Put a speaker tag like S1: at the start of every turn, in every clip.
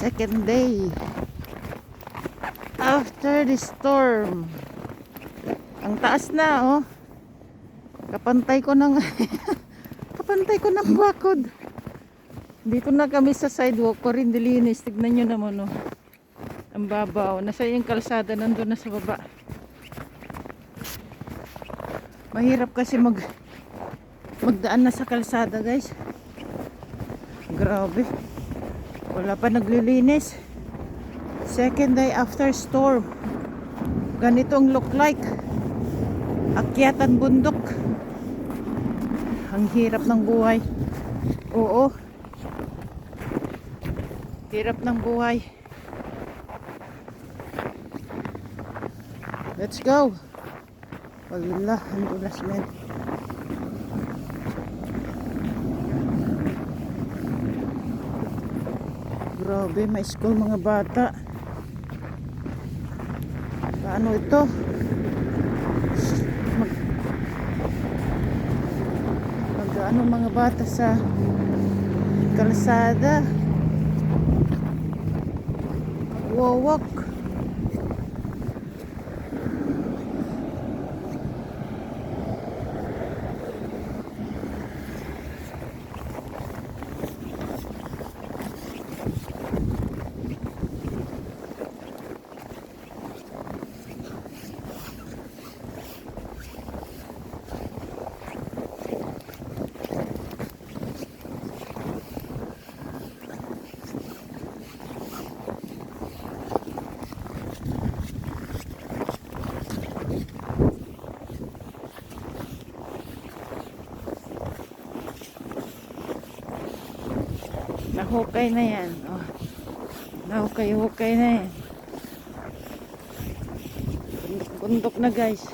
S1: Second day after the storm. Ang taas na, oh. Kapantay ko ng kapantay ko ng bakod. Dito na kami sa sidewalk ko rin dilinis. Tignan nyo naman, oh. Ang babaw. Nasa yung kalsada, nandun na sa baba. Mahirap kasi magdaan na sa kalsada, guys. Grabe. Wala pa naglilinis. Second day after storm. Ganitong look like. Akyatan bundok. Ang hirap ng buhay. Oo. Hirap ng buhay. Let's go. Wallah, ang dulas, men. Grabe, may school mga bata. Paano ito? Mag-ano mga bata sa kalsada? Wawak. Nahukay na yan. Oh. Nahukay na yan. Bundok na, guys.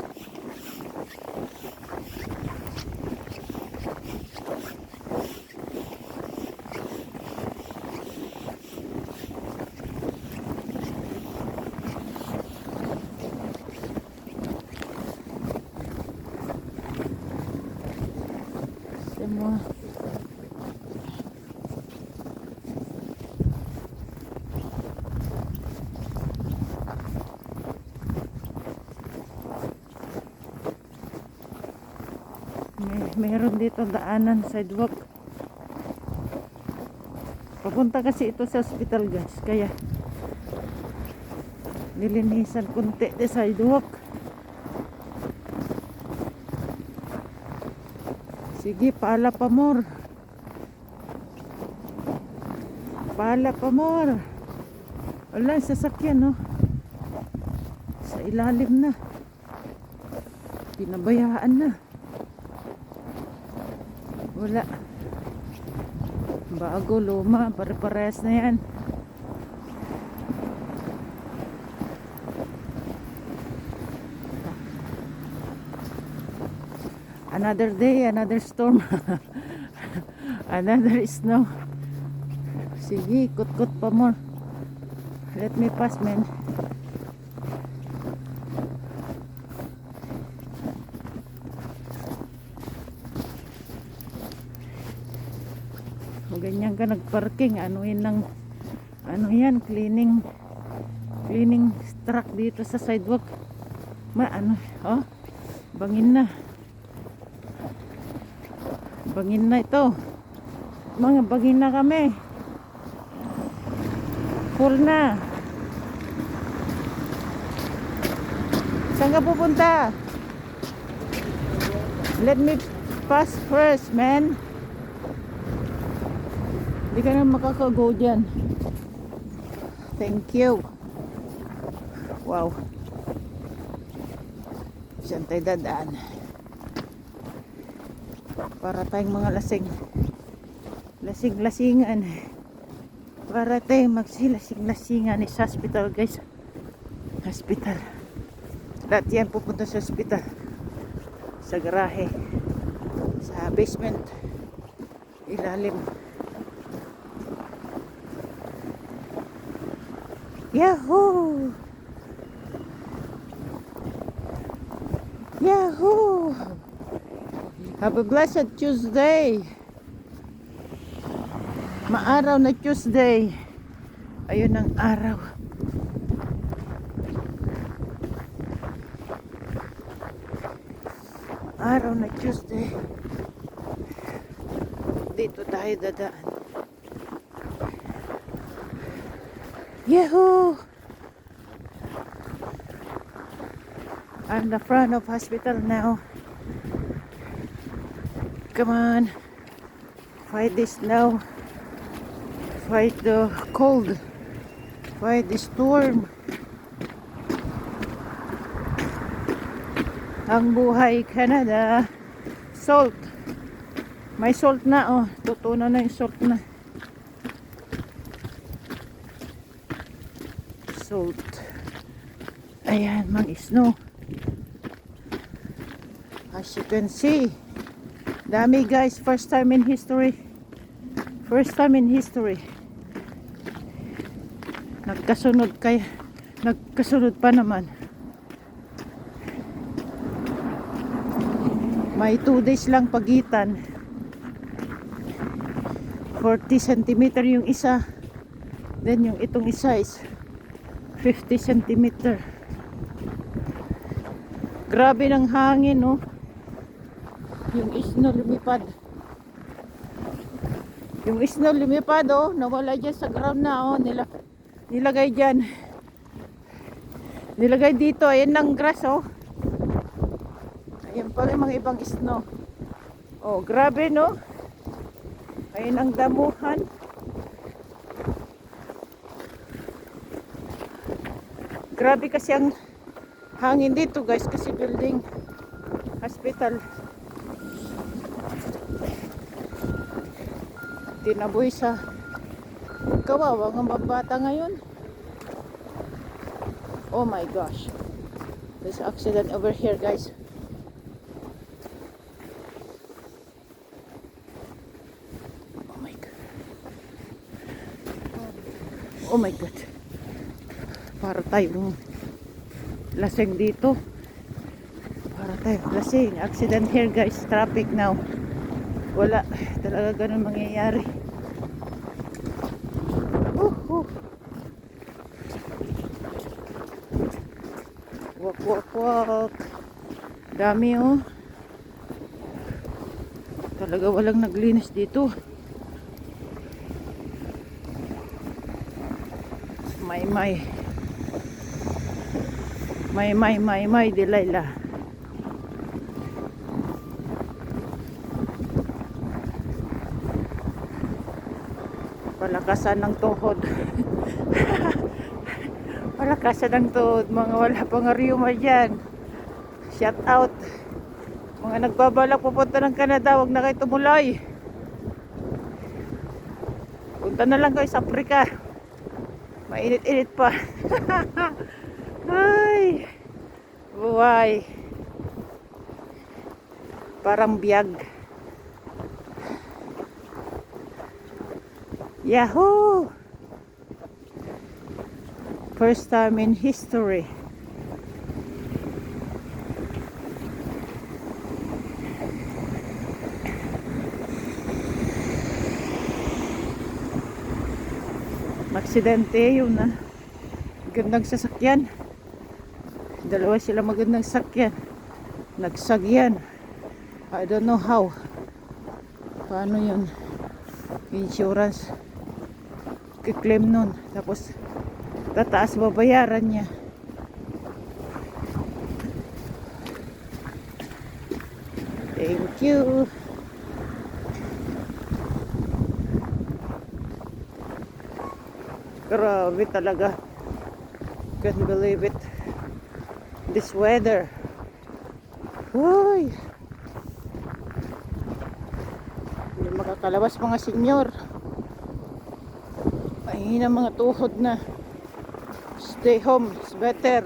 S1: Semua meron dito daanan, sidewalk. Papunta kasi ito sa hospital, guys. Kaya nilinisan kunti di sidewalk. Sige, paala pa more. Paala pa more. Wala, sasakyan, no? Sa ilalim na. Pinabayaan na. Wala. Bago, luma, pare-pares na yan. Another day, another storm. Another snow. Sige, kut-kut pa more. Let me pass, man. Ganyan ka nagparking, ano yan, cleaning truck dito sa sidewalk. Oh, bangin na ito, mga bangin na kami, full na. Saan ka pupunta? Let me pass first, man. Hindi ka na makakago dyan. Thank you. Wow. Saan tayo dadaan? Para tayong mga lasing-lasingan. Para tayong magsilasing-lasingan sa hospital, guys. Hospital. Lahat yan pupunta sa hospital. Sa garahe. Sa basement. Ilalim. Yahoo! Yahoo! Have a blessed Tuesday. Maaraw na Tuesday. Ayun ang araw. Araw na Tuesday. Dito tayo dadaan. Yahoo! I'm the front of hospital now. Come on. Fight this now. Fight the cold. Fight the storm. Ang buhay Canada. Salt. May salt na oh. Tutunan na yung salt na. Salt. Ayan, mag-snow. As you can see, dami guys, first time in history. First time in history. Nagkasunod pa naman. May 2 days lang pagitan. 40 cm yung isa. Then yung itong isa is 50 cm. Grabe ng hangin, no? Yung snow lumipad. Yung snow lumipad, oh. Nawala dyan sa ground na, oh. Nilagay dyan. Nilagay dito. Ayan ng grass, oh. Ayan pala yung mga ibang snow. Oh, grabe, no? Ayan ang damuhan. Grabe kasi ang hangin dito, guys. Kasi building, hospital. Tinaboy sa kawawa ng bata ngayon. Oh my gosh, there's accident over here, guys. Oh my god. Oh my god, para tayong lasing dito. Para tayong lasing. Accident here, guys. Traffic now. Wala talaga ganun mangyayari. Walk, walk, walk. Dami, oh. Talaga walang naglinis dito. May Delilah. Palakasan ng tuhod. Palakasan ng tuhod. Mga wala pang rheuma dyan. Shout out. Mga nagbabalak pupunta ng Canada, huwag na kayo tumuloy. Punta na lang kayo sa Africa. Mainit-init pa. Ay. Buhay. Parang biyag. Yahoo! First time in history. Aksidente yun na. Gandang sasakyan. Dalawa sila magandang sasakyan. Nagsagyan. I don't know how. Paano yun? Insurance. Kiklaim nun. Tapos tataas babayaran niya. Thank you. Grabe talaga. Can't believe it. This weather. Uy. Hindi makakalabas mga senyor. Mahina mga tuhod na. Stay home. It's better.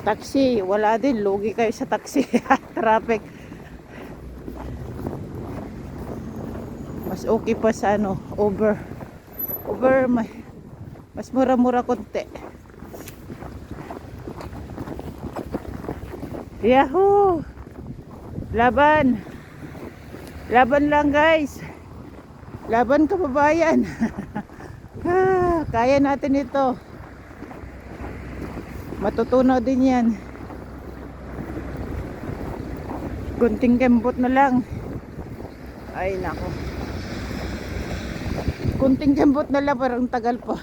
S1: Taxi. Wala din. Lugi kayo sa taxi. Traffic. Mas okay pa sa ano, Uber mas mura-mura konti. Yahoo! Laban lang, guys. Laban kababayan. Kaya natin ito. Matutunaw din yan. Kunting kembot na lang. Ay nako. Kunting kembot na lang, parang tagal pa.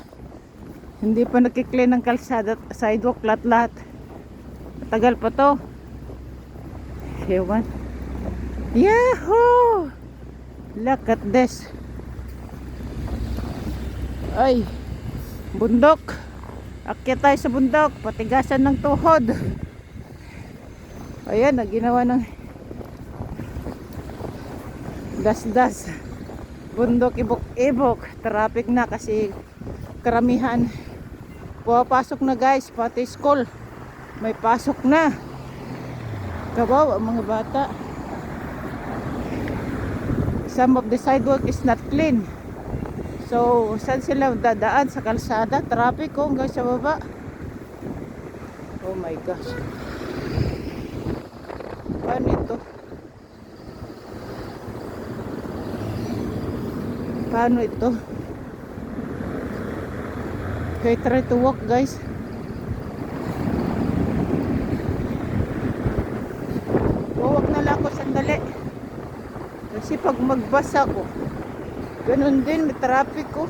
S1: Hindi pa nakiklean ng kalsada, sidewalk, lahat-lahat. Tagal pa to. Ewan. Yahoo! Look at this. Ay, bundok. Akyat tayo sa bundok, patigasan ng tuhod. Ayan, ginawa ng das-das. Bundok, ibok-ibok. Traffic na kasi karamihan pumapasok na guys, pati school may pasok na. Kawawa mga bata. Some of the sidewalk is not clean. So, saan sila dadaan? Sa kalsada? Traffic hanggang sa baba. Oh my gosh. Paano ito? Paano ito? Okay, try to walk guys. Walk na lang ako sandali. Kasi pag magbasa ko, ganun din, may traffic ko.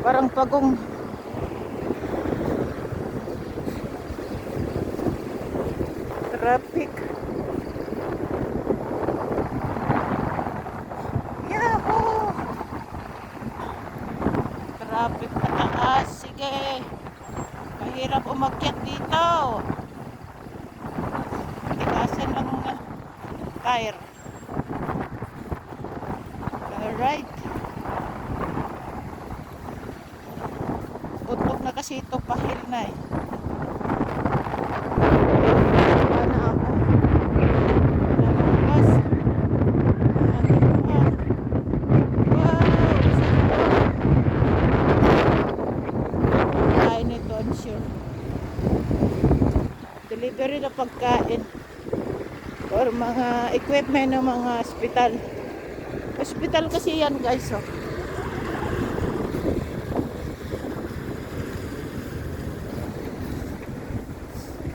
S1: Parang pagong traffic. Yahoo! Traffic pataas. Sige. Mahirap umakyat dito. Tikasan lang tire. Alright. Putok na kasi ito, pahil na eh. Wala na ako. Wala na bus. Wow! Kain nito, I'm sure. Delivery na pagkain. Or mga equipment ng mga hospital. Hospital kasi yan guys, oh.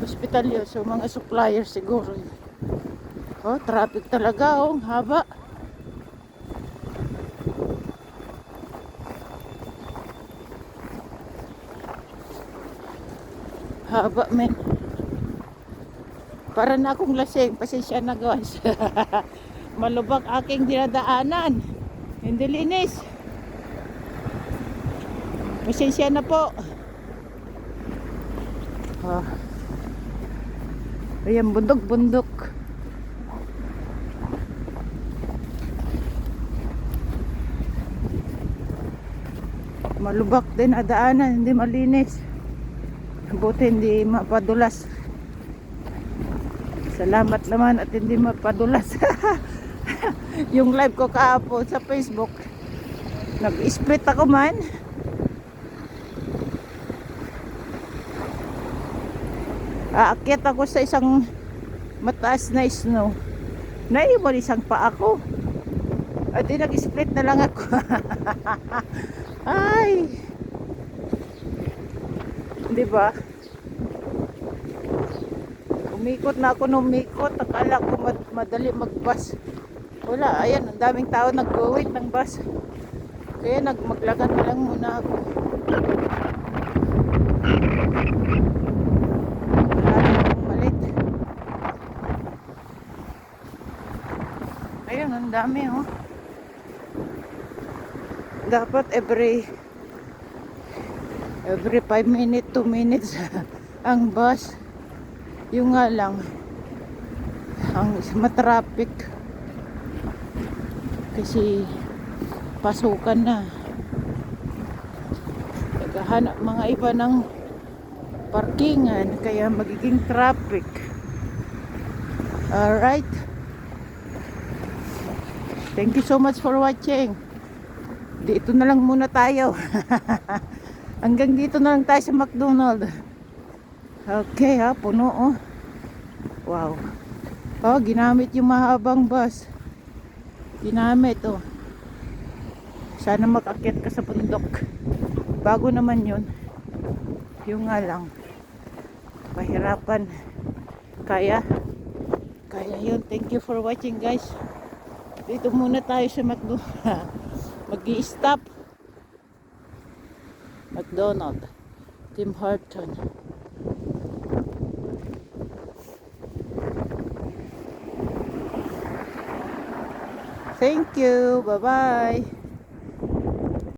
S1: Hospital yun, so mga suppliers siguro yun. Oh, traffic talaga, oh, haba. Haba, men. Para na akong lasing, pasensya na guys. Malubak aking dinadaanan. Hindi linis. Pasensya na po. Ayan, bundok-bundok. Malubak din adaanan, hindi malinis. Buti hindi mapadulas. Salamat naman at hindi mapadulas. Yung live ko kahapon sa Facebook, nag-split ako man. Aakyat ako sa isang mataas na snow. Naiwan isang pa ako. At di nag-split na lang ako. Ay! Diba? Umikot na ako nung umikot. Akala ko madali mag-bus. Wala, ayan, ang daming tao nag-wait ng bus. Kaya maglagan na lang muna ako. Malit. Ayun, ang dami, oh. Dapat every 5 minutes, 2 minutes ang bus. Yung nga lang, ang matraffic. Kasi pasukan na. Naghahanap mga iba ng parkingan, kaya magiging traffic. Alright. Thank you so much for watching. Dito na lang muna tayo. Hanggang dito na lang tayo sa McDonald's. Okay ha, puno oh. Wow. Oh, ginamit yung mahabang bus. Ginamit oh. Sana makakyat ka sa bundok. Bago naman yun. Yung nga lang, mahirapan. Kaya yun. Thank you for watching, guys. Dito muna tayo sa mag-i-stop. McDonald, Tim Horton. Thank you. Bye-bye.